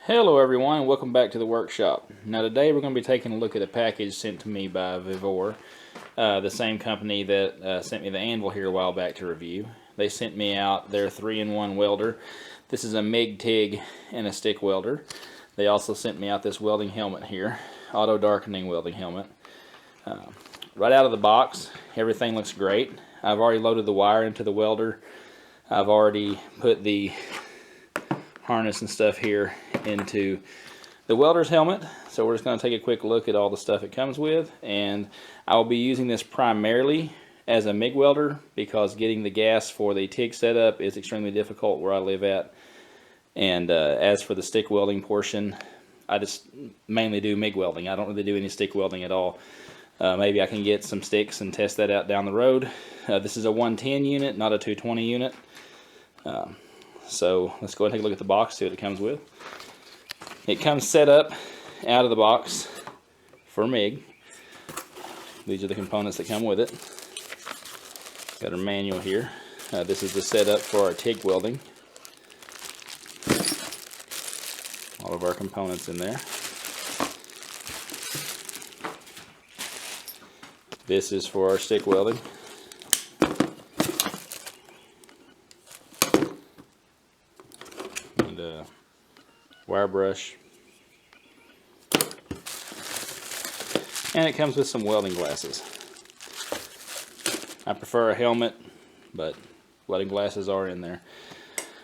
Hello everyone and welcome back to the workshop. Now today we're going to be taking a look at a package sent to me by Vevor, the same company that sent me the anvil here a while back to review. They sent me out their 3-in-1 welder. This is a MIG TIG and a stick welder. They also sent me out this welding helmet here, auto darkening welding helmet. Right out of the box, everything looks great. I've already loaded the wire into the welder. I've already put the harness and stuff here into the welder's helmet, so we're just going to take a quick look at all the stuff it comes with. And I will be using this primarily as a MIG welder because getting the gas for the TIG setup is extremely difficult where I live at. And as for the stick welding portion, I just mainly do MIG welding. I don't really do any stick welding at all. Maybe I can get some sticks and test that out down the road. This is a 110 unit, not a 220 unit. So let's go ahead and take a look at the box, see what it comes with. It comes set up out of the box for MIG. These are the components that come with it. Got our manual here. This is the setup for our TIG welding. All of our components in there. This is for our stick welding. Wire brush, and it comes with some welding glasses. I prefer a helmet, but welding glasses are in there.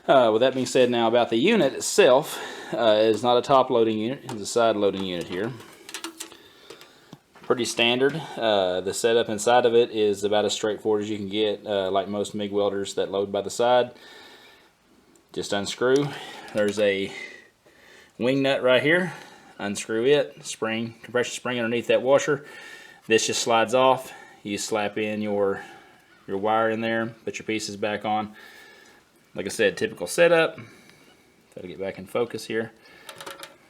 With that being said, now about the unit itself, it's not a top loading unit, it's a side loading unit here. Pretty standard. The setup inside of it is about as straightforward as you can get, like most MIG welders that load by the side. Just unscrew. There's a wing nut right here. Unscrew it. Spring, compression spring underneath that washer. This just slides off. You slap in your wire in there. Put your pieces back on. Like I said, typical setup. Try to get back in focus here.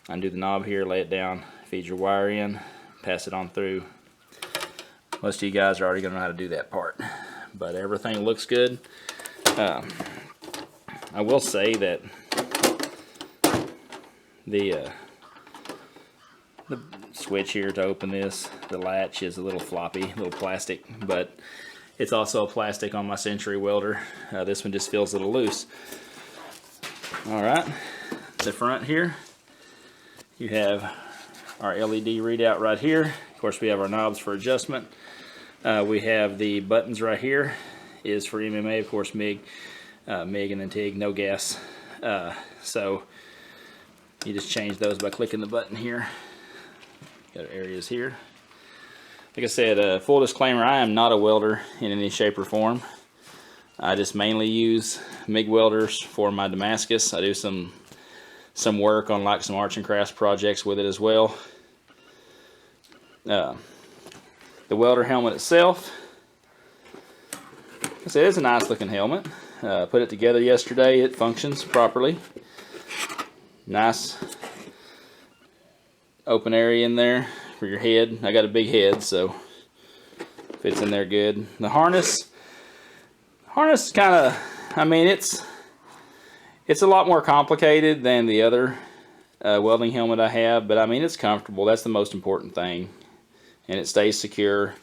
Undo the knob here. Lay it down. Feed your wire in. Pass it on through. Most of you guys are already going to know how to do that part. But everything looks good. I will say that the switch here to open this, the latch is a little floppy, a little plastic, but it's also a plastic on my Century welder. This one just feels a little loose. Alright, the front here, you have our LED readout right here. Of course, we have our knobs for adjustment. We have the buttons right here, is for MMA, of course, MIG. MIG and then TIG, no gas. So you just change those by clicking the button here. Got our areas here. Like I said, full disclaimer, I am not a welder in any shape or form. I just mainly use MIG welders for my Damascus. I do some work on like some arts and crafts projects with it as well. The welder helmet itself, like I said, it's a nice looking helmet. Put it together yesterday. It functions properly. Nice open area in there for your head. I got a big head, so fits in there good. The harness is kind of, I mean, it's a lot more complicated than the other welding helmet I have, but I mean, it's comfortable. That's the most important thing, and it stays secure.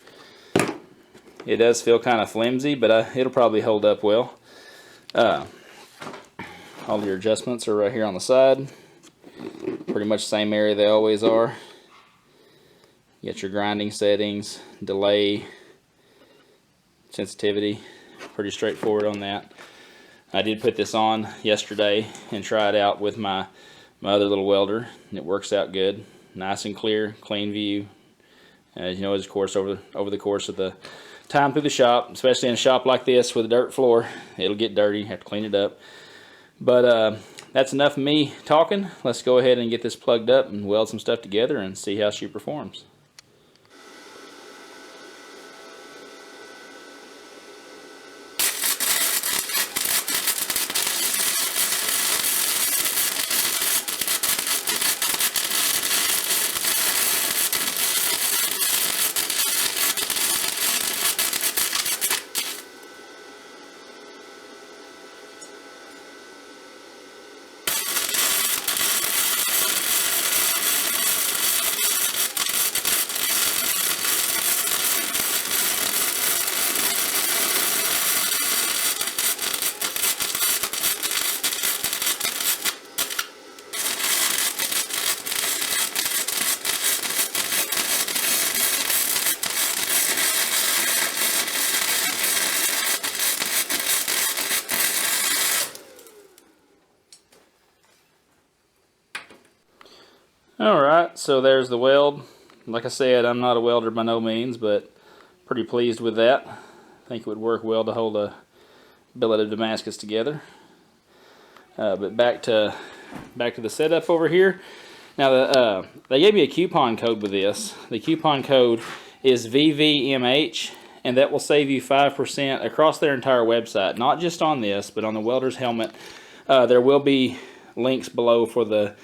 It does feel kind of flimsy, but it'll probably hold up well. All your adjustments are right here on the side. Pretty much the same area they always are. You got your grinding settings, delay, sensitivity. Pretty straightforward on that. I did put this on yesterday and try it out with my other little welder. It works out good. Nice and clear, clean view. As you know, of course, over the course of the time through the shop, especially in a shop like this with a dirt floor, it'll get dirty. You have to clean it up. But that's enough of me talking. Let's go ahead and get this plugged up and weld some stuff together and see how she performs. Alright, so there's the weld. Like I said, I'm not a welder by no means, but pretty pleased with that. I think it would work well to hold a billet of Damascus together. But back to the setup over here. Now they gave me a coupon code with this. The coupon code is VVMH, and that will save you 5% across their entire website. Not just on this, but on the welder's helmet. There will be links below for the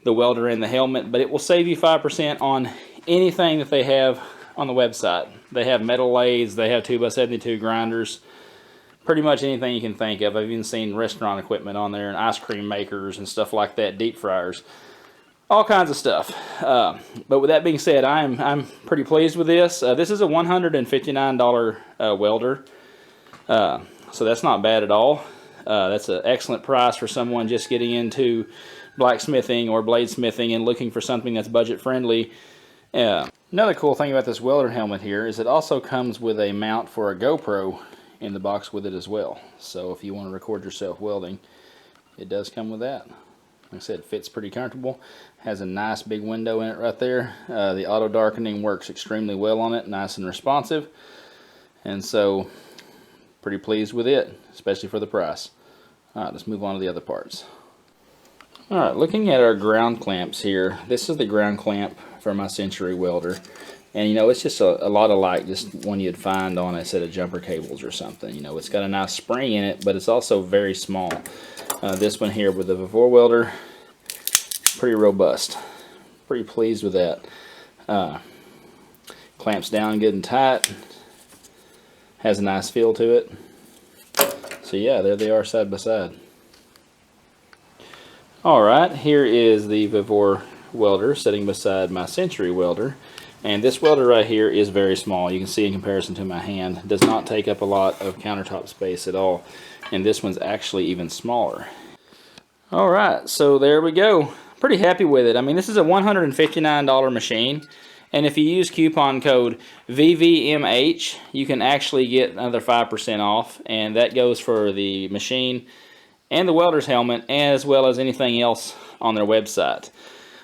welder and the helmet, but it will save you 5% on anything that they have on the website. They have metal lathes, they have 2x72 grinders, pretty much anything you can think of. I've even seen restaurant equipment on there and ice cream makers and stuff like that, deep fryers, all kinds of stuff. But with that being said, I'm pretty pleased with this. This is a $159 welder, so that's not bad at all. That's an excellent price for someone just getting into blacksmithing or bladesmithing and looking for something that's budget friendly. Another cool thing about this welder helmet here is it also comes with a mount for a GoPro in the box with it as well. So if you want to record yourself welding, it does come with that. Like I said, it fits pretty comfortable. Has a nice big window in it right there. The auto darkening works extremely well on it, nice and responsive. And so, pretty pleased with it, especially for the price. Alright, let's move on to the other parts. Alright, looking at our ground clamps here, this is the ground clamp for my Century welder. And you know, it's just a lot like just one you'd find on a set of jumper cables or something. You know, it's got a nice spring in it, but it's also very small. This one here with the Vevor welder, pretty robust. Pretty pleased with that. Clamps down good and tight. Has a nice feel to it. So yeah, there they are side by side. Alright, here is the Vevor welder sitting beside my Century welder. And this welder right here is very small. You can see in comparison to my hand, it does not take up a lot of countertop space at all. And this one's actually even smaller. Alright, so there we go. Pretty happy with it. I mean, this is a $159 machine. And if you use coupon code VVMH, you can actually get another 5% off. And that goes for the machine and the welder's helmet, as well as anything else on their website.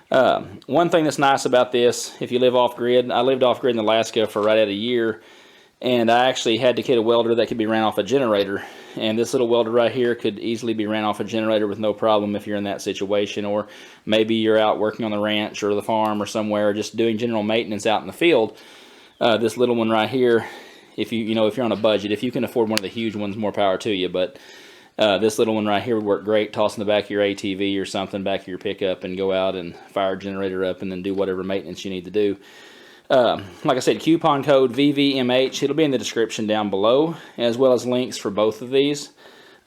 One thing that's nice about this, if you live off-grid, I lived off-grid in Alaska for right at a year, and I actually had to get a welder that could be ran off a generator. And this little welder right here could easily be ran off a generator with no problem if you're in that situation, or maybe you're out working on the ranch or the farm or somewhere, just doing general maintenance out in the field. This little one right here, if you're on a budget, if you can afford one of the huge ones, more power to you. But this little one right here would work great. Toss in the back of your ATV or something, back of your pickup, and go out and fire a generator up and then do whatever maintenance you need to do. Like I said, coupon code VVMH. It'll be in the description down below, as well as links for both of these.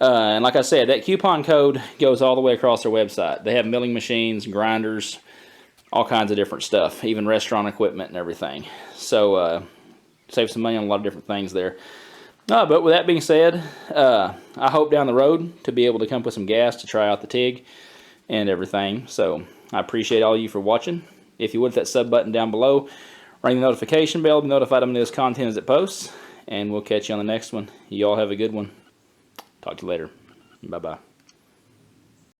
And like I said, that coupon code goes all the way across their website. They have milling machines, grinders, all kinds of different stuff, even restaurant equipment and everything. So save some money on a lot of different things there. But with that being said, I hope down the road to be able to come with some gas to try out the TIG and everything. So I appreciate all of you for watching. If you would, hit that sub button down below, ring the notification bell to be notified of newest content as it posts, and we'll catch you on the next one. You all have a good one. Talk to you later. Bye-bye.